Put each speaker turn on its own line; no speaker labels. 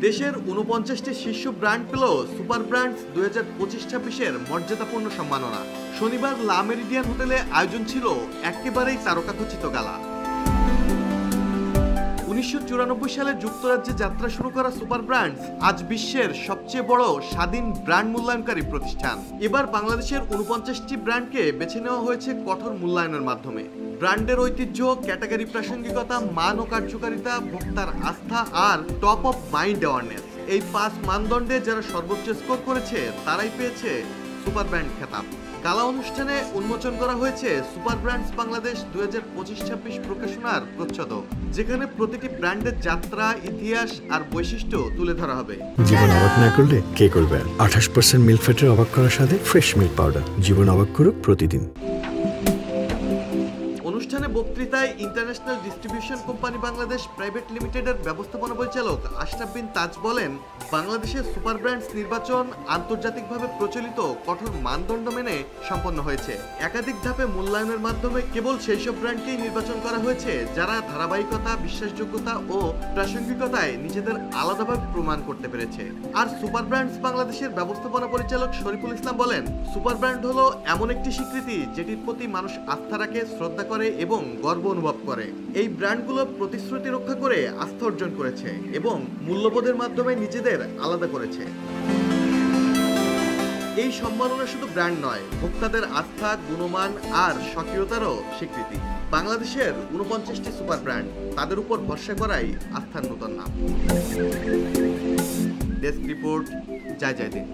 দেশের ৪৯টি শীর্ষ ব্র্যান্ড পেল সুপার ব্র্যান্ডস 2025-26-এর মর্যাদাপূর্ণ সম্মাননা। শনিবার লা মেরিডিয়ান হোটেলে আয়োজন ছিল একেবারেই তারকাখচিত গালা। ১৯৯৪ সালে যুক্তরাজ্যে যাত্রা শুরু করা সুপার ব্র্যান্ডস আজ বিশ্বের সবচেয়ে বড় স্বাধীন ব্র্যান্ড মূল্যায়নকারী প্রতিষ্ঠান। এবার বাংলাদেশের ৪৯টি ব্র্যান্ডকে বেছে নেওয়া হয়েছে কঠোর মূল্যায়নের মাধ্যমে। ব্র্যান্ডের ঐতিহ্য, ক্যাটাগরি প্রাসঙ্গিকতা, মান ও কার্যকারিতা, ভোক্তার আস্থা আর টপ অফ মাইন্ড অ্যাওয়ারনেস, এই ৫ মানদণ্ডে যারা সর্বোচ্চ স্কোর করেছে তারাই পেয়েছে সুপার ব্র্যান্ড খেতাব। গালা অনুষ্ঠানে উন্মোচন করা হয়েছে সুপার ব্র্যান্ডস বাংলাদেশ 2025-26 প্রকাশনার প্রচ্ছদ, যেখানে প্রতিটি ব্র্যান্ডের যাত্রা, ইতিহাস আর বৈশিষ্ট্য তুলে ধরা হবে।
জীবন অবাক না করলে কে করবে? 28% মিল্ক ফ্যাটের অবাক করার সাথে ফ্রেশ মিল্ক পাউডার। জীবন অবাক করুক প্রতিদিন।
অনুষ্ঠানে বক্তৃতায় international distribution company Bangladesh private লিমিটেডের ব্যবস্থাপনা পরিচালক আশরাফ বিন তাজ বলেন, বাংলাদেশের সুপার ব্র্যান্ডস নির্বাচন আন্তর্জাতিকভাবে প্রচলিত কঠোর মানদণ্ড মেনে সম্পন্ন হয়েছে। একাধিক ধাপে মূল্যায়নের মাধ্যমে কেবল সেই সব ব্র্যান্ডকেই নির্বাচন করা হয়েছে যারা ধারাবাহিকতা, বিশ্বাসযোগ্যতা ও প্রাসঙ্গিকতায় নিজেদের আলাদাভাবে প্রমাণ করতে পেরেছে। আর সুপার ব্র্যান্ডস বাংলাদেশের ব্যবস্থাপনা পরিচালক শরীফুল ইসলাম বলেন, সুপার ব্র্যান্ড হলো এমন একটি স্বীকৃতি যেটির প্রতি মানুষ আস্থা রাখে, শ্রদ্ধা করে এবং গর্ব অনুভব করে। এই ব্র্যান্ডগুলো প্রতিশ্রুতি রক্ষা করে আস্থা অর্জন করেছে এবং মূল্যবোধের মাধ্যমে নিজেদের আলাদা করেছে। এই সম্মাননা শুধু ব্র্যান্ড নয়, ভোক্তাদের আস্থা, গুণমান আর স্বকীয়তারও স্বীকৃতি। বাংলাদেশের ৪৯টি সুপার ব্র্যান্ড, তাদের উপর ভরসা করাই আস্থার নতুন নাম। ডেস্ক রিপোর্ট, জয় জয় দিন।